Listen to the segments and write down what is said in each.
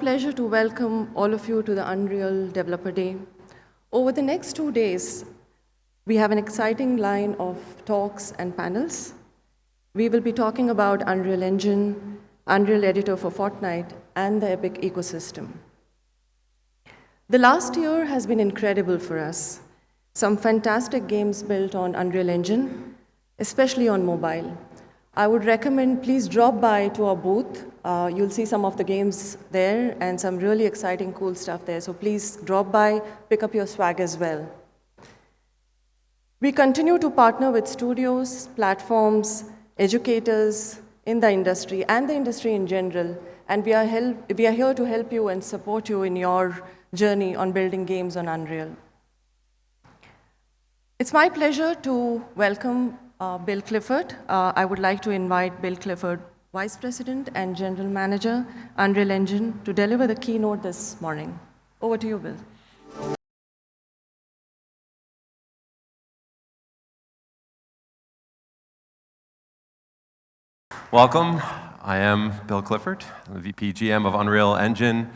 pleasure to welcome all of you to the Unreal Developer Day. Over the next 2 days, we have an exciting line of talks and panels. We will be talking about Unreal Engine, Unreal Editor for Fortnite, and the Epic ecosystem. The last year has been incredible for us. Some fantastic games built on Unreal Engine, especially on mobile. I would recommend please drop by to our booth. You'll see some of the games there and some really exciting, cool stuff there. So please drop by, pick up your swag as well. We continue to partner with studios, platforms, educators in the industry and the industry in general. And we are here to help you and support you in your journey on building games on Unreal. It's my pleasure to welcome Bill Clifford. I would like to invite Bill Clifford, Vice President and General Manager, Unreal Engine, to deliver the keynote this morning. Over to you, Bill. Welcome. I am Bill Clifford, the VP GM of Unreal Engine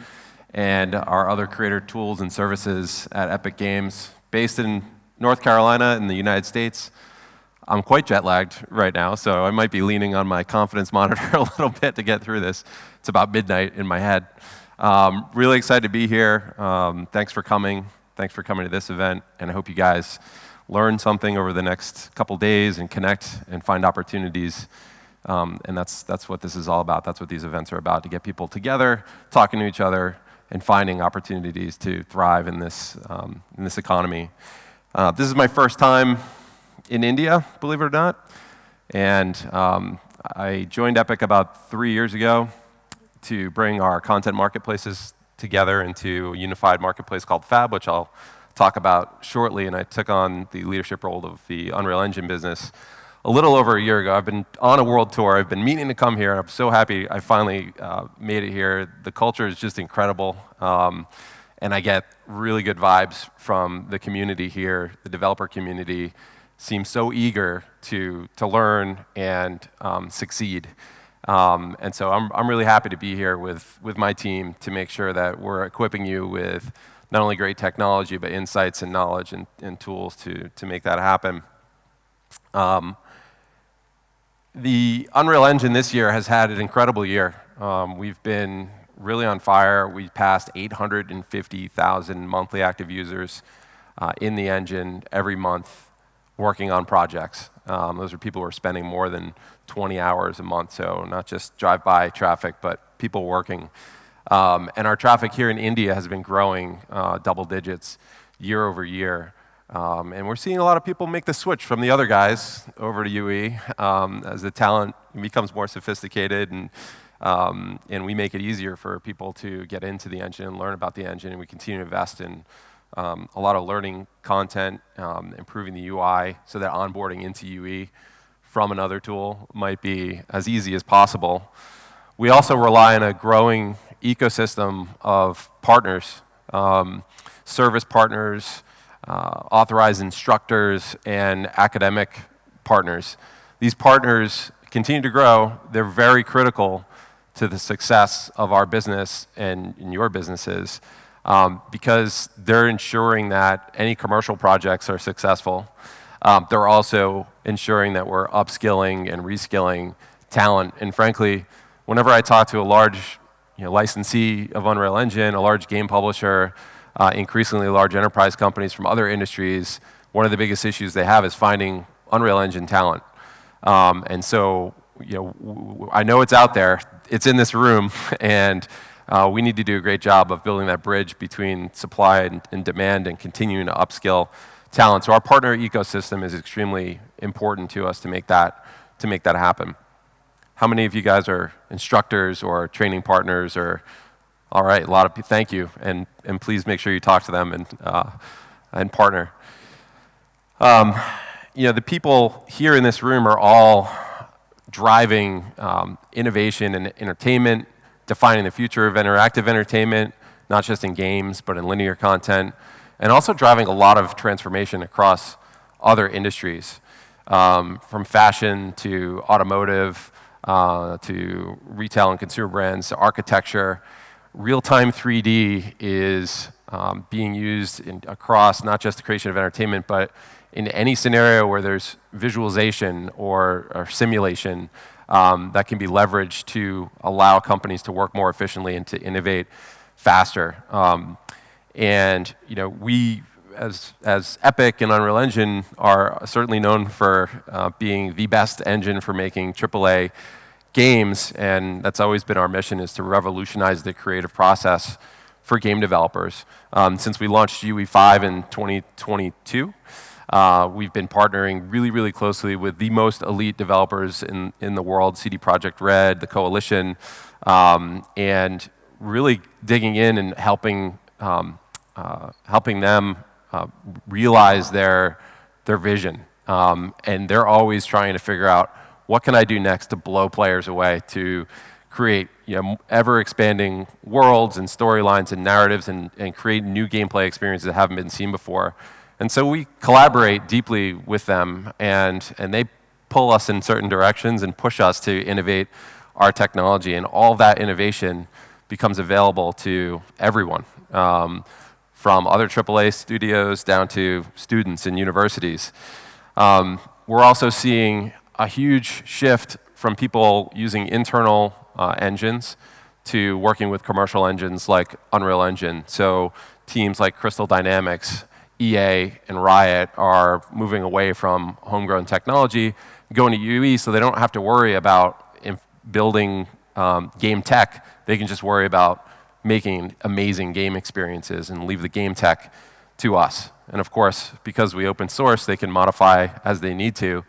and our other creator tools and services at Epic Games, based in North Carolina in the United States. I'm quite jet lagged right now, so I might be leaning on my confidence monitor a little bit to get through this. It's about midnight in my head. Really excited to be here. Thanks for coming. Thanks for coming to this event, and I hope you guys learn something over the next couple days and connect and find opportunities. And that's what this is all about. That's what these events are about, to get people together, talking to each other, and finding opportunities to thrive in this economy. This is my first time in India, believe it or not. And I joined Epic about 3 years ago to bring our content marketplaces together into a unified marketplace called Fab, which I'll talk about shortly. And I took on the leadership role of the Unreal Engine business a little over a year ago. I've been on a world tour. I've been meaning to come here. I'm so happy I finally made it here. The culture is just incredible. And I get really good vibes from the community here. The developer community seems so eager to learn and succeed. And so I'm really happy to be here with my team to make sure that we're equipping you with not only great technology, but insights and knowledge and tools to make that happen. The Unreal Engine this year has had an incredible year. We've been really on fire. We passed 850,000 monthly active users in the engine every month working on projects. Those are people who are spending more than 20 hours a month, so not just drive-by traffic, but people working. And our traffic here in India has been growing double digits year over year. And we're seeing a lot of people make the switch from the other guys over to UE as the talent becomes more sophisticated, and we make it easier for people to get into the engine and learn about the engine. And we continue to invest in a lot of learning content, improving the UI so that onboarding into UE from another tool might be as easy as possible. We also rely on a growing ecosystem of partners, service partners, authorized instructors, and academic partners. These partners continue to grow. They're very critical to the success of our business and your businesses because they're ensuring that any commercial projects are successful. They're also ensuring that we're upskilling and reskilling talent. And frankly, whenever I talk to a large licensee of Unreal Engine, a large game publisher, increasingly large enterprise companies from other industries, one of the biggest issues they have is finding Unreal Engine talent. And so, I know it's out there, it's in this room, and we need to do a great job of building that bridge between supply and demand and continuing to upskill talent. So our partner ecosystem is extremely important to us to make that happen. How many of you guys are instructors or training partners? Or all right, a lot of people. Thank you, and please make sure you talk to them and partner. The people here in this room are all driving innovation and entertainment, defining the future of interactive entertainment, not just in games, but in linear content, and also driving a lot of transformation across other industries, from fashion to automotive to retail and consumer brands to architecture. real-time 3D is being used across not just the creation of entertainment, but in any scenario where there's visualization or simulation that can be leveraged to allow companies to work more efficiently and to innovate faster. And we, as Epic and Unreal Engine, are certainly known for being the best engine for making AAA games, and that's always been our mission, is to revolutionize the creative process for game developers. Since we launched UE5 in 2022, we've been partnering really, really closely with the most elite developers in the world, CD Projekt Red, the Coalition, and really digging in and helping them realize their vision. And they're always trying to figure out, what can I do next to blow players away, to create ever-expanding worlds and storylines and narratives and create new gameplay experiences that haven't been seen before. And so we collaborate deeply with them, and they pull us in certain directions and push us to innovate our technology. And all that innovation becomes available to everyone, from other AAA studios down to students in universities. We're also seeing a huge shift from people using internal engines to working with commercial engines like Unreal Engine. So teams like Crystal Dynamics, EA, and Riot are moving away from homegrown technology, going to UE, so they don't have to worry about building game tech. They can just worry about making amazing game experiences and leave the game tech to us. And of course, because we open source, they can modify as they need to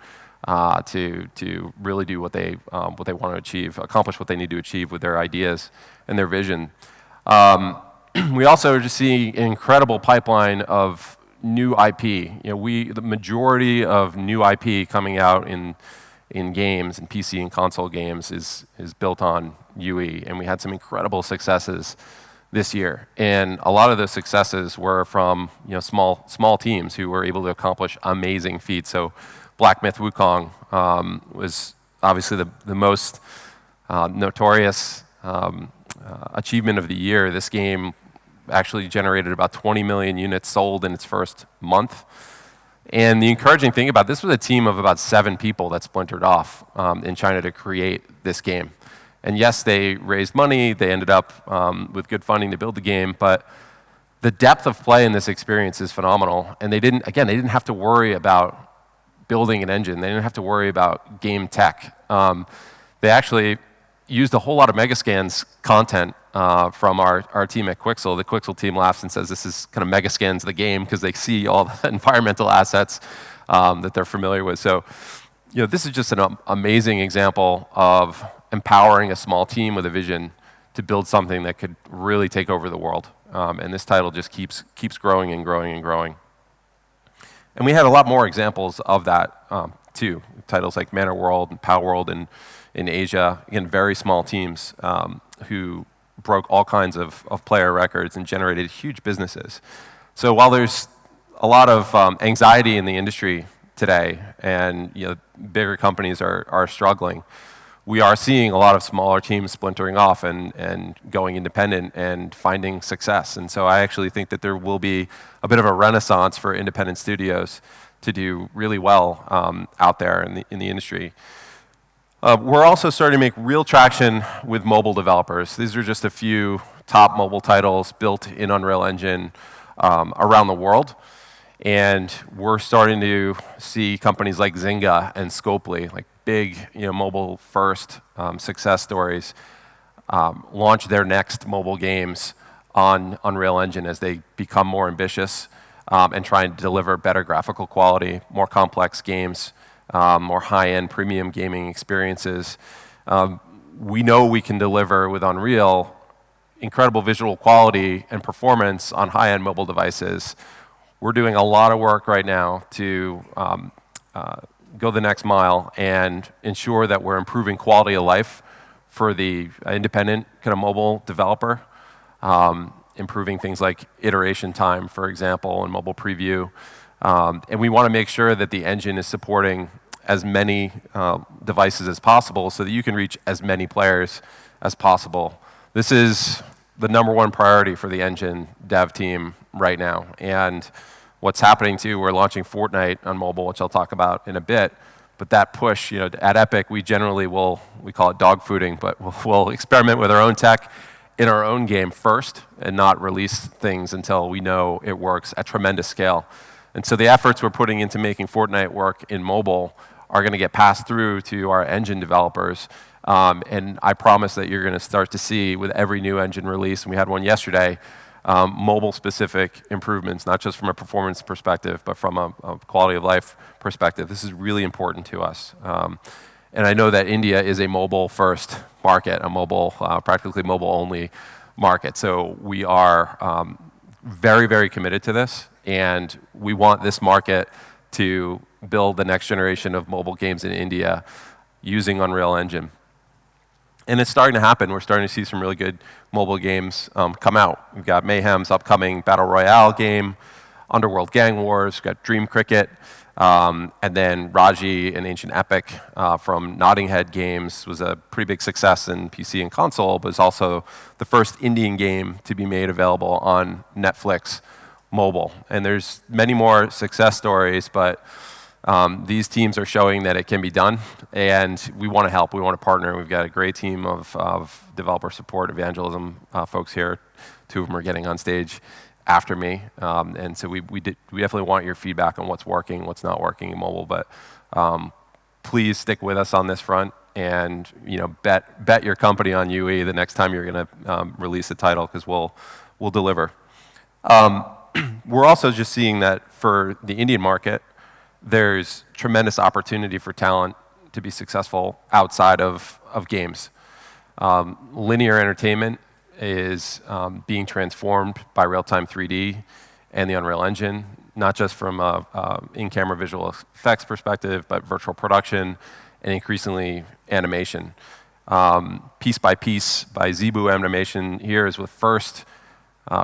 really do what they want to achieve, accomplish what they need to achieve with their ideas and their vision. We also are just seeing an incredible pipeline of new IP. The majority of new IP coming out in games, and PC and console games, is built on UE, and we had some incredible successes this year. And a lot of those successes were from small teams who were able to accomplish amazing feats. So Black Myth Wukong was obviously the most notorious achievement of the year. This game actually generated about 20 million units sold in its first month. And the encouraging thing about this was a team of about 7 people that splintered off in China to create this game. And yes, they raised money, they ended up with good funding to build the game, but the depth of play in this experience is phenomenal. And they didn't have to worry about building an engine. They didn't have to worry about game tech. They actually used a whole lot of Megascans content from our team at Quixel. The Quixel team laughs and says this is kind of Megascans the game, because they see all the environmental assets that they're familiar with. So, this is just an amazing example of empowering a small team with a vision to build something that could really take over the world. And this title just keeps growing and growing and growing. And we had a lot more examples of that too. Titles like Manor World and Pow World in Asia, again, very small teams who broke all kinds of player records and generated huge businesses. So while there's a lot of anxiety in the industry today, and bigger companies are struggling, we are seeing a lot of smaller teams splintering off and going independent and finding success. And so I actually think that there will be a bit of a renaissance for independent studios to do really well out there in the industry. We're also starting to make real traction with mobile developers. These are just a few top mobile titles built in Unreal Engine around the world. And we're starting to see companies like Zynga and Scopely, like big mobile-first success stories, launch their next mobile games on Unreal Engine as they become more ambitious and try and deliver better graphical quality, more complex games, more high-end premium gaming experiences. We know we can deliver with Unreal incredible visual quality and performance on high-end mobile devices. We're doing a lot of work right now to go the next mile and ensure that we're improving quality of life for the independent kind of mobile developer, improving things like iteration time, for example, and mobile preview. And we want to make sure that the engine is supporting as many devices as possible so that you can reach as many players as possible. This is the #1 priority for the engine dev team right now. And what's happening too, we're launching Fortnite on mobile, which I'll talk about in a bit. But that push, at Epic, we generally we call it dog fooding, but we'll experiment with our own tech in our own game first and not release things until we know it works at tremendous scale. And so the efforts we're putting into making Fortnite work in mobile are going to get passed through to our engine developers. And I promise that you're going to start to see with every new engine release, and we had one yesterday, mobile-specific improvements, not just from a performance perspective, but from a quality of life perspective. This is really important to us. And I know that India is a mobile-first market, practically mobile-only market. So we are very, very committed to this, and we want this market to build the next generation of mobile games in India using Unreal Engine. And it's starting to happen. We're starting to see some really good mobile games come out. We've got Mayhem's upcoming Battle Royale game, Underworld Gang Wars, we've got Dream Cricket, and then Raji and Ancient Epic from Notting Head Games was a pretty big success in PC and console, but it's also the first Indian game to be made available on Netflix mobile. And there's many more success stories, but these teams are showing that it can be done, and we want to help. We want to partner. We've got a great team of developer support, evangelism folks here. 2 of them are getting on stage after me, and so we definitely want your feedback on what's working, what's not working in mobile. But please stick with us on this front, and bet your company on UE the next time you're going to release a title, because we'll deliver. We're also just seeing that for the Indian market, there's tremendous opportunity for talent to be successful outside of games. Linear entertainment is being transformed by real-time 3D and the Unreal Engine, not just from an in-camera visual effects perspective, but virtual production and increasingly animation. Piece by Piece by Zebu Animation here is the first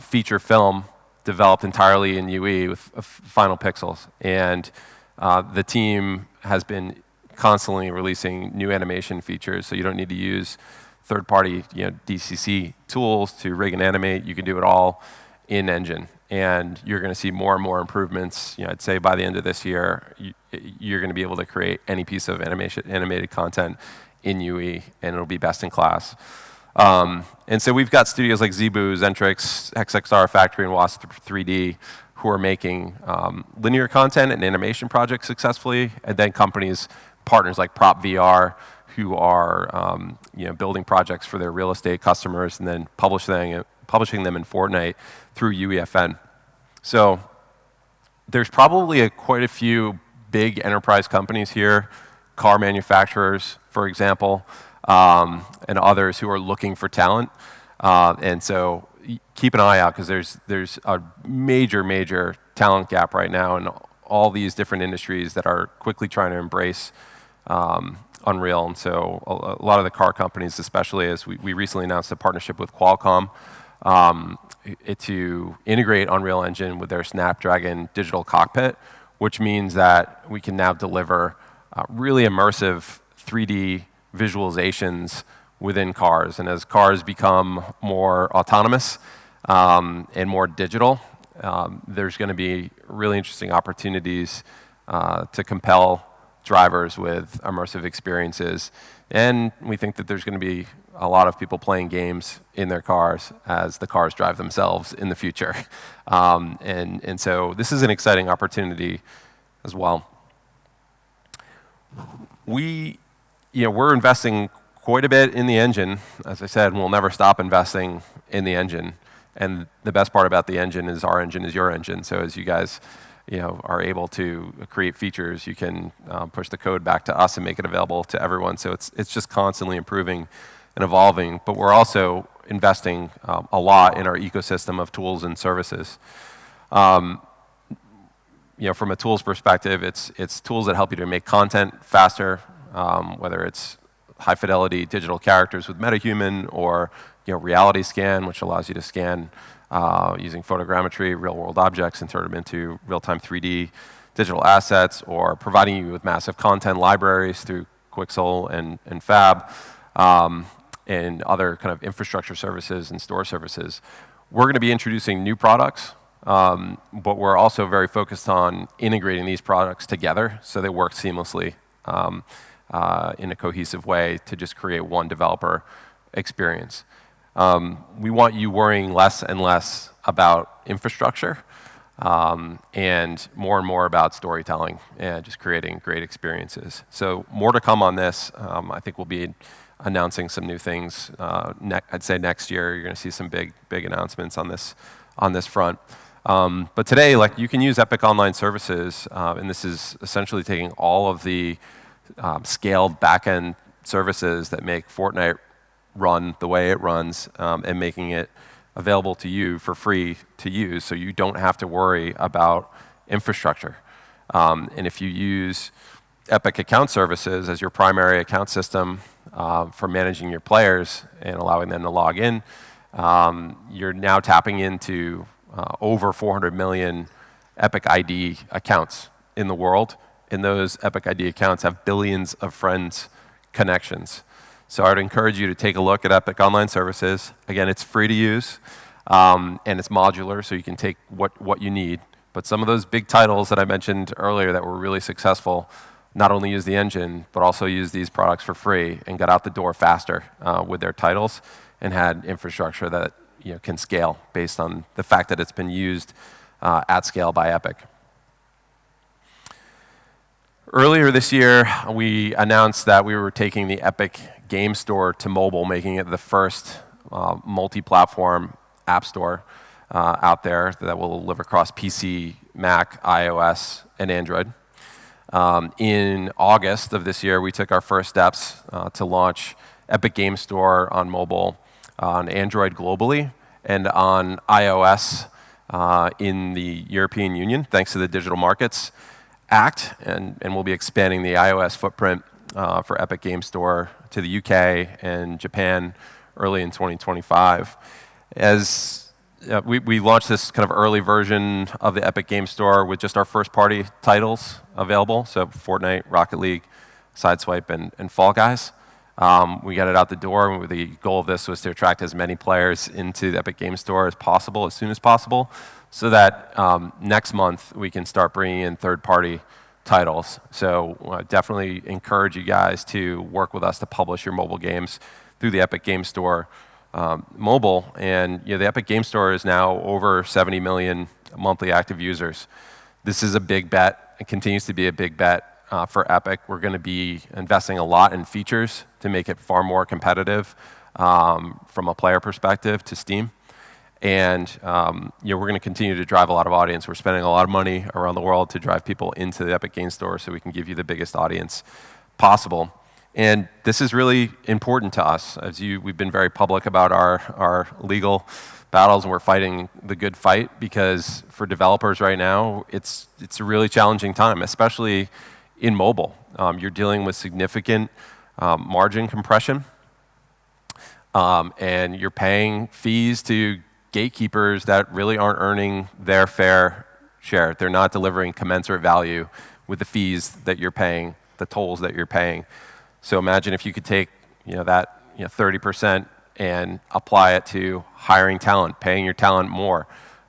feature film developed entirely in UE with final pixels. And the team has been constantly releasing new animation features, so you don't need to use third-party DCC tools to rig and animate. You can do it all in engine, and you're going to see more and more improvements. I'd say by the end of this year, you're going to be able to create any piece of animated content in UE, and it'll be best in class. And so we've got studios like Zebu, Zentrix, XXR Factory, and Wasp 3D who are making linear content and animation projects successfully, and then partners like Prop VR, who are building projects for their real estate customers and then publishing them in Fortnite through UEFN. So there's probably quite a few big enterprise companies here, car manufacturers, for example, and others who are looking for talent. And so keep an eye out, because there's a major talent gap right now in all these different industries that are quickly trying to embrace Unreal. And so a lot of the car companies, especially, as we recently announced a partnership with Qualcomm to integrate Unreal Engine with their Snapdragon digital cockpit, which means that we can now deliver really immersive 3D visualizations within cars. And as cars become more autonomous and more digital, there's going to be really interesting opportunities to compel drivers with immersive experiences. And we think that there's going to be a lot of people playing games in their cars as the cars drive themselves in the future. And so this is an exciting opportunity as well. We're investing quite a bit in the engine. As I said, we'll never stop investing in the engine. And the best part about the engine is our engine is your engine. So as you guys are able to create features, you can push the code back to us and make it available to everyone. So it's just constantly improving and evolving. But we're also investing a lot in our ecosystem of tools and services. From a tools perspective, it's tools that help you to make content faster, whether it's high fidelity digital characters with MetaHuman, or reality scan, which allows you to scan using photogrammetry real world objects and turn them into real-time 3D digital assets, or providing you with massive content libraries through Quixel and Fab, and other kind of infrastructure services and store services. We're going to be introducing new products, but we're also very focused on integrating these products together so they work seamlessly in a cohesive way to just create one developer experience. We want you worrying less and less about infrastructure and more about storytelling and just creating great experiences. So more to come on this. I think we'll be announcing some new things. I'd say next year you're going to see some big announcements on this front. But today, like, you can use Epic Online Services, and this is essentially taking all of the scaled backend services that make Fortnite run the way it runs, and making it available to you for free to use, so you don't have to worry about infrastructure. And if you use Epic Account Services as your primary account system for managing your players and allowing them to log in, you're now tapping into over 400 million Epic ID accounts in the world, and those Epic ID accounts have billions of friends connections. So I would encourage you to take a look at Epic Online Services. Again, it's free to use, and it's modular, so you can take what you need. But some of those big titles that I mentioned earlier that were really successful not only use the engine, but also use these products for free and got out the door faster with their titles and had infrastructure that can scale based on the fact that it's been used at scale by Epic. Earlier this year, we announced that we were taking the Epic Game Store to mobile, making it the first multi-platform app store out there that will live across PC, Mac, iOS, and Android. In August of this year, we took our first steps to launch Epic Game Store on mobile, on Android globally, and on iOS in the European Union, thanks to the Digital Markets Act, and we'll be expanding the iOS footprint for Epic Game Store to the UK and Japan early in 2025. As we launched this kind of early version of the Epic Game Store with just our first-party titles available, so Fortnite, Rocket League, Sideswipe, and Fall Guys. We got it out the door, and the goal of this was to attract as many players into the Epic Game Store as possible, as soon as possible, so that next month we can start bringing in third-party titles. So definitely encourage you guys to work with us to publish your mobile games through the Epic Game Store mobile. And the Epic Game Store is now over 70 million monthly active users. This is a big bet. It continues to be a big bet for Epic. We're going to be investing a lot in features to make it far more competitive from a player perspective to Steam. And we're going to continue to drive a lot of audience. We're spending a lot of money around the world to drive people into the Epic Game Store so we can give you the biggest audience possible. And this is really important to us. We've been very public about our legal battles, and we're fighting the good fight, because for developers right now, it's a really challenging time, especially in mobile. You're dealing with significant margin compression, and you're paying fees to gatekeepers that really aren't earning their fair share. They're not delivering commensurate value with the fees that you're paying, the tolls that you're paying. So imagine if you could take that 30% and apply it to hiring talent, paying your talent more,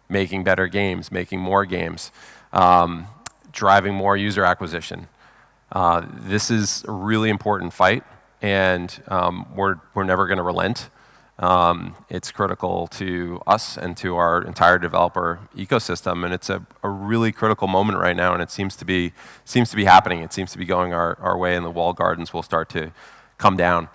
making better games, making more games, driving more user acquisition. This is a really important fight, and we're never going to relent. It's critical to us and to our entire developer ecosystem, and it's a really critical moment right now, and it seems to be happening. It seems to be going our way, and the walled gardens will start to come down.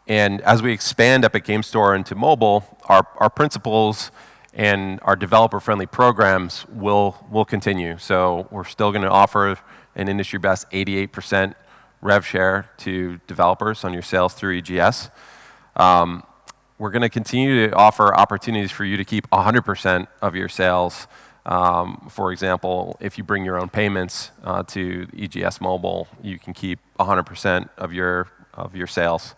And as we expand Epic Game Store into mobile, our principles and our developer-friendly programs will continue. So we're still going to offer an industry-best 88% rev share to developers on your sales through EGS. We're going to continue to offer opportunities for you to keep 100% of your sales. For example, if you bring your own payments to EGS Mobile, you can keep 100% of your sales.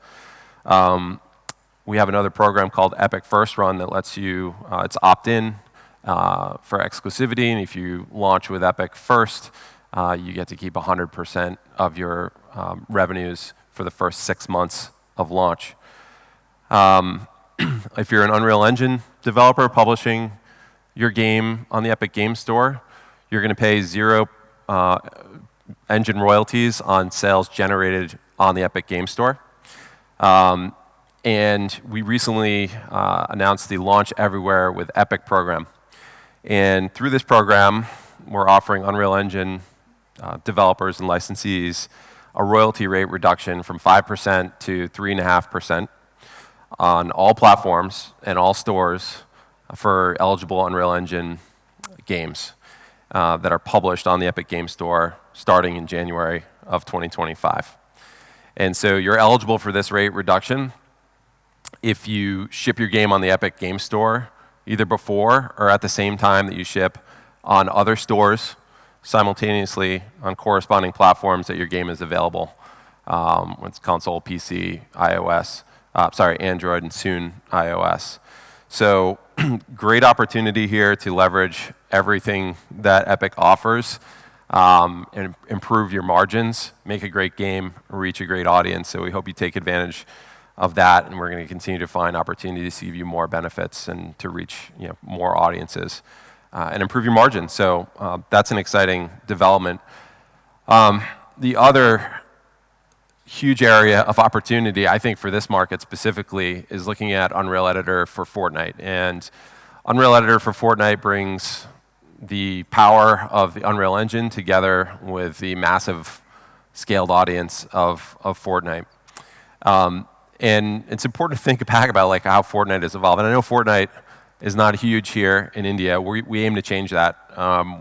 We have another program called Epic First Run that lets you, it's opt-in for exclusivity, and if you launch with Epic First, you get to keep 100% of your revenues for the first 6 months of launch. If you're an Unreal Engine developer publishing your game on the Epic Game Store, you're going to pay 0 engine royalties on sales generated on the Epic Game Store. And we recently announced the Launch Everywhere with Epic program. And through this program, we're offering Unreal Engine developers and licensees a royalty rate reduction from 5% to 3.5% on all platforms and all stores for eligible Unreal Engine games that are published on the Epic Game Store starting in January of 2025. And so you're eligible for this rate reduction if you ship your game on the Epic Game Store either before or at the same time that you ship on other stores simultaneously on corresponding platforms that your game is available. It's console, PC, iOS, Android, and soon iOS. So great opportunity here to leverage everything that Epic offers and improve your margins, make a great game, reach a great audience. So we hope you take advantage of that, and we're going to continue to find opportunities to give you more benefits and to reach more audiences and improve your margins. So that's an exciting development. The other huge area of opportunity, I think, for this market specifically is looking at Unreal Editor for Fortnite. And Unreal Editor for Fortnite brings the power of the Unreal Engine together with the massive scaled audience of Fortnite. And it's important to think back about like how Fortnite has evolved. And I know Fortnite is not huge here in India. We aim to change that.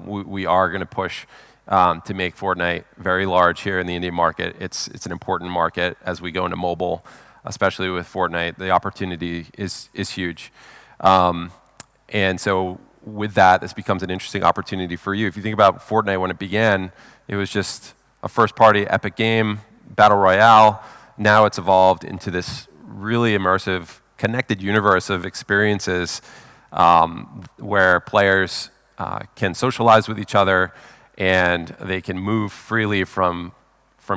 We are going to push to make Fortnite very large here in the Indian market. It's an important market as we go into mobile, especially with Fortnite. The opportunity is huge. And so with that, this becomes an interesting opportunity for you. If you think about Fortnite when it began, it was just a first-party Epic game, Battle Royale. Now it's evolved into this really immersive, connected universe of experiences where players can socialize with each other and they can move freely from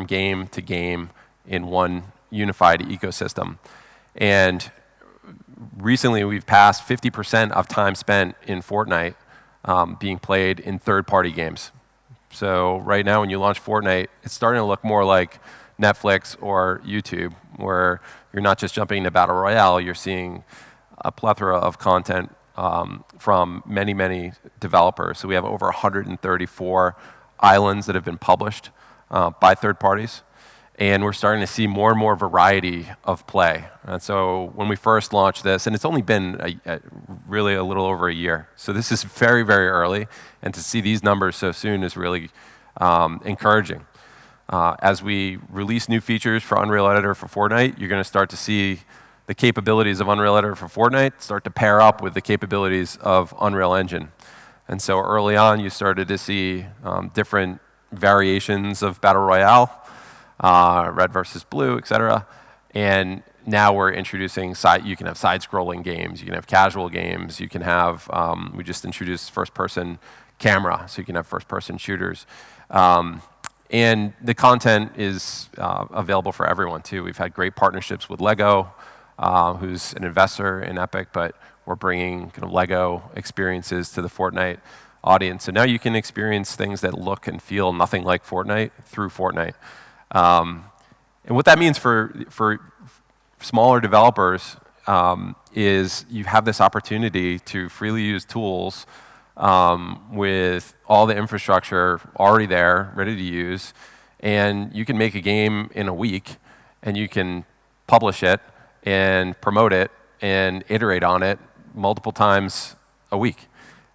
game to game in one unified ecosystem. And recently, we've passed 50% of time spent in Fortnite being played in third-party games. So right now, when you launch Fortnite, it's starting to look more like Netflix or YouTube, where you're not just jumping into Battle Royale, you're seeing a plethora of content from many, many developers. So we have over 134 islands that have been published by third parties. And we're starting to see more and more variety of play. And so when we first launched this, and it's only been really a little over a year, so this is very, very early, and to see these numbers so soon is really encouraging. As we release new features for Unreal Editor for Fortnite, you're going to start to see the capabilities of Unreal Editor for Fortnite start to pair up with the capabilities of Unreal Engine. And so early on, you started to see different variations of Battle Royale, red versus blue, et cetera. And now we're introducing you can have side-scrolling games, you can have casual games, you can have, we just introduced first-person camera, so you can have first-person shooters. And the content is available for everyone, too. We've had great partnerships with Lego, who's an investor in Epic, but we're bringing kind of Lego experiences to the Fortnite audience. So now you can experience things that look and feel nothing like Fortnite through Fortnite. And what that means for smaller developers is you have this opportunity to freely use tools with all the infrastructure already there, ready to use, and you can make a game in a week, and you can publish it and promote it and iterate on it multiple times a week.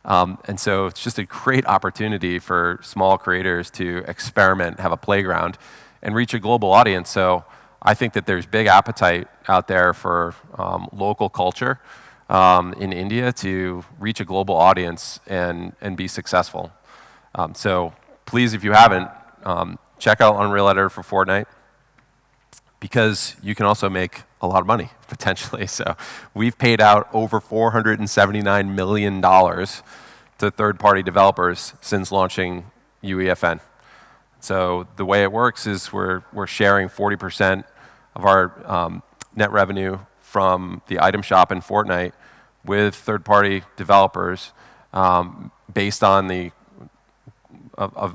And so it's just a great opportunity for small creators to experiment, have a playground, and reach a global audience. So I think that there's big appetite out there for local culture in India to reach a global audience and be successful. So please, if you haven't, check out Unreal Editor for Fortnite, because you can also make a lot of money, potentially. So we've paid out over $479 million to third-party developers since launching UEFN. So the way it works is we're sharing 40% of our net revenue from the item shop in Fortnite with third-party developers based on a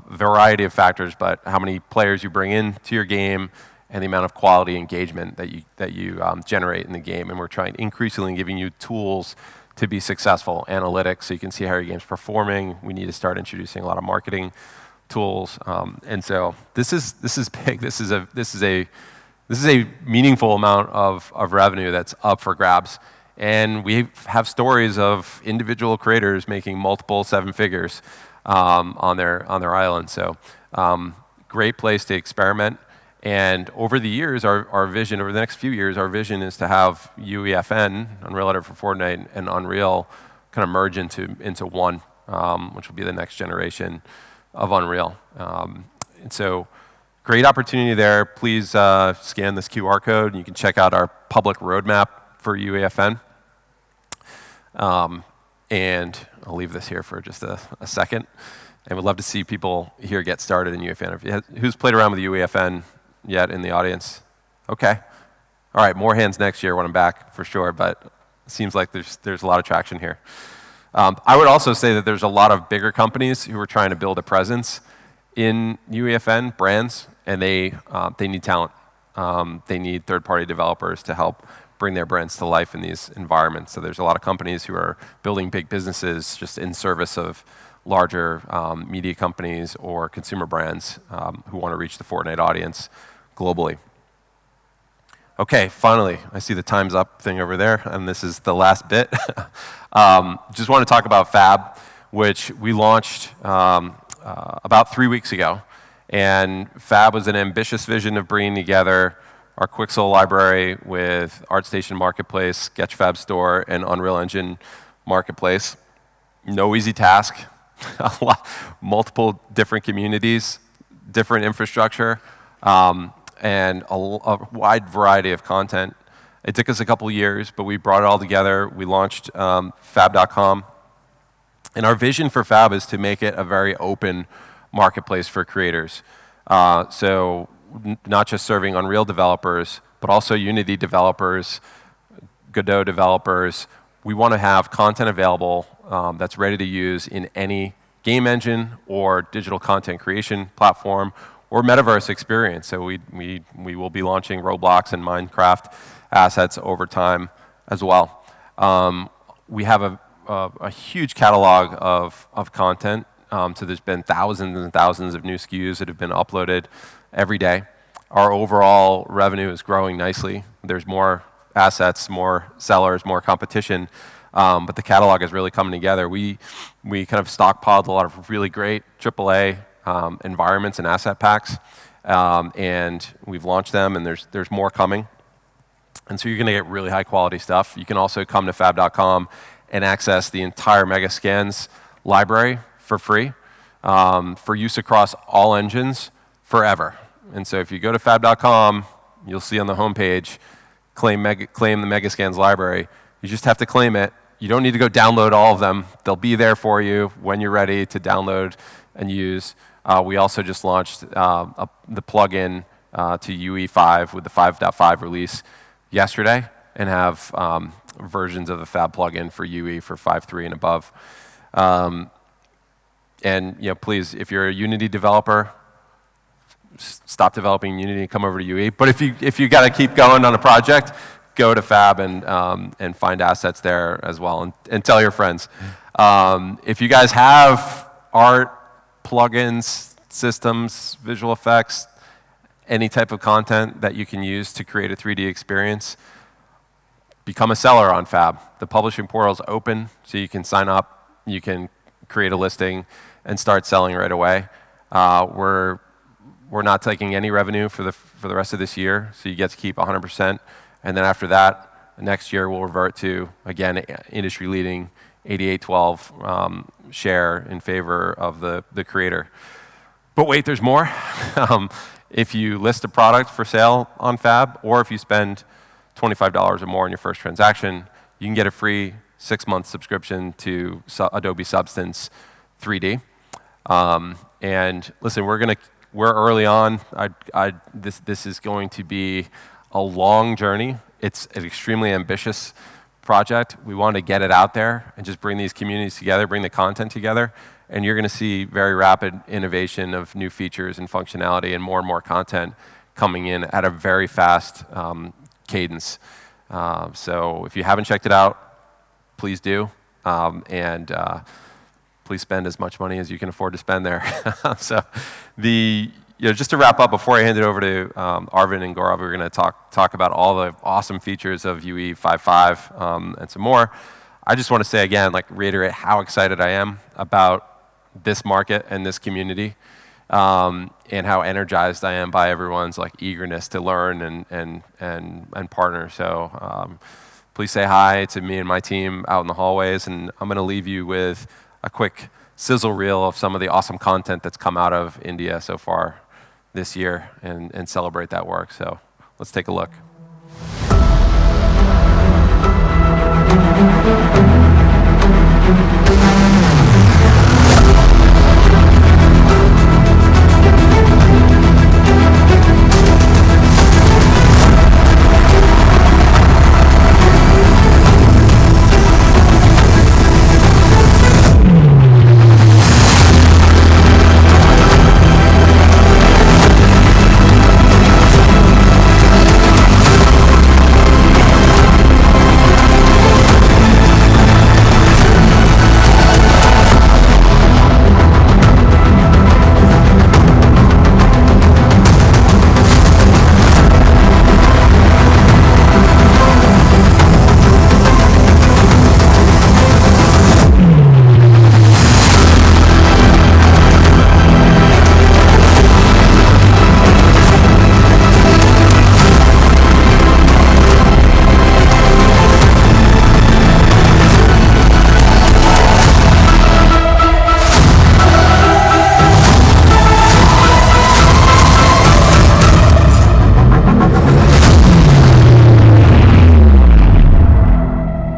variety of factors, but how many players you bring into your game and the amount of quality engagement that you generate in the game. And we're trying increasingly giving you tools to be successful, analytics, so you can see how your game's performing. We need to start introducing a lot of marketing tools, and so this is big. This is a meaningful amount of revenue that's up for grabs. And we have stories of individual creators making multiple seven figures on their island. So great place to experiment. And over the years, our vision, over the next few years, our vision is to have UEFN, Unreal Editor for Fortnite, and Unreal kind of merge into one, which will be the next generation of Unreal. And so great opportunity there. Please scan this QR code, and you can check out our public roadmap for UEFN. And I'll leave this here for just a second. And we'd love to see people here get started in UEFN. Who's played around with UEFN yet in the audience? Okay. All right, more hands next year when I'm back for sure, but it seems like there's a lot of traction here. I would also say that there's a lot of bigger companies who are trying to build a presence in UEFN, brands, and they need talent. They need third-party developers to help bring their brands to life in these environments. So there's a lot of companies who are building big businesses just in service of larger media companies or consumer brands who want to reach the Fortnite audience globally. Okay, finally, I see the time's up thing over there, and this is the last bit. Just want to talk about Fab, which we launched about 3 weeks ago. And Fab was an ambitious vision of bringing together our Quixel library with ArtStation Marketplace, Sketchfab Store, and Unreal Engine Marketplace. No easy task. Multiple different communities, different infrastructure, and a wide variety of content. It took us a couple years, but we brought it all together. We launched Fab.com. And our vision for Fab is to make it a very open marketplace for creators. So not just serving Unreal developers, but also Unity developers, Godot developers. We want to have content available that's ready to use in any game engine or digital content creation platform or metaverse experience. So we will be launching Roblox and Minecraft assets over time as well. We have a huge catalog of content. So there's been thousands and thousands of new SKUs that have been uploaded every day. Our overall revenue is growing nicely. There's more assets, more sellers, more competition, but the catalog is really coming together. We kind of stockpiled a lot of really great AAA environments and asset packs, and we've launched them, and there's more coming. And so you're going to get really high quality stuff. You can also come to fab.com and access the entire Megascans library for free for use across all engines forever. And so if you go to fab.com, you'll see on the homepage, claim the Megascans library. You just have to claim it. You don't need to go download all of them. They'll be there for you when you're ready to download and use. We also just launched the plugin to UE5 with the 5.5 release yesterday, and have versions of the Fab plugin for UE for 5.3 and above. And please, if you're a Unity developer, stop developing Unity and come over to UE. But if you got to keep going on a project, go to Fab and find assets there as well, and tell your friends. If you guys have art, plugins, systems, visual effects, any type of content that you can use to create a 3D experience, become a seller on Fab. The publishing portal is open, so you can sign up, you can create a listing, and start selling right away. We're not taking any revenue for the rest of this year, so you get to keep 100%. And then after that, next year we'll revert to, again, industry-leading 88-12 share in favor of the creator. But wait, there's more. If you list a product for sale on Fab, or if you spend $25 or more on your first transaction, you can get a free 6-month subscription to Adobe Substance 3D. And listen, we're early on. This is going to be a long journey, It's an extremely ambitious project. We want to get it out there and just bring these communities together, bring the content together, and you're going to see very rapid innovation of new features and functionality and more content coming in at a very fast cadence. So if you haven't checked it out, please do, and please spend as much money as you can afford to spend there. So just to wrap up, before I hand it over to Arvind and Gaurav, we're going to talk about all the awesome features of UE 5.5 and some more. I just want to say again, reiterate how excited I am about this market and this community, and how energized I am by everyone's eagerness to learn and partner. So please say hi to me and my team out in the hallways, and I'm going to leave you with a quick sizzle reel of some of the awesome content that's come out of India so far this year and celebrate that work. So let's take a look.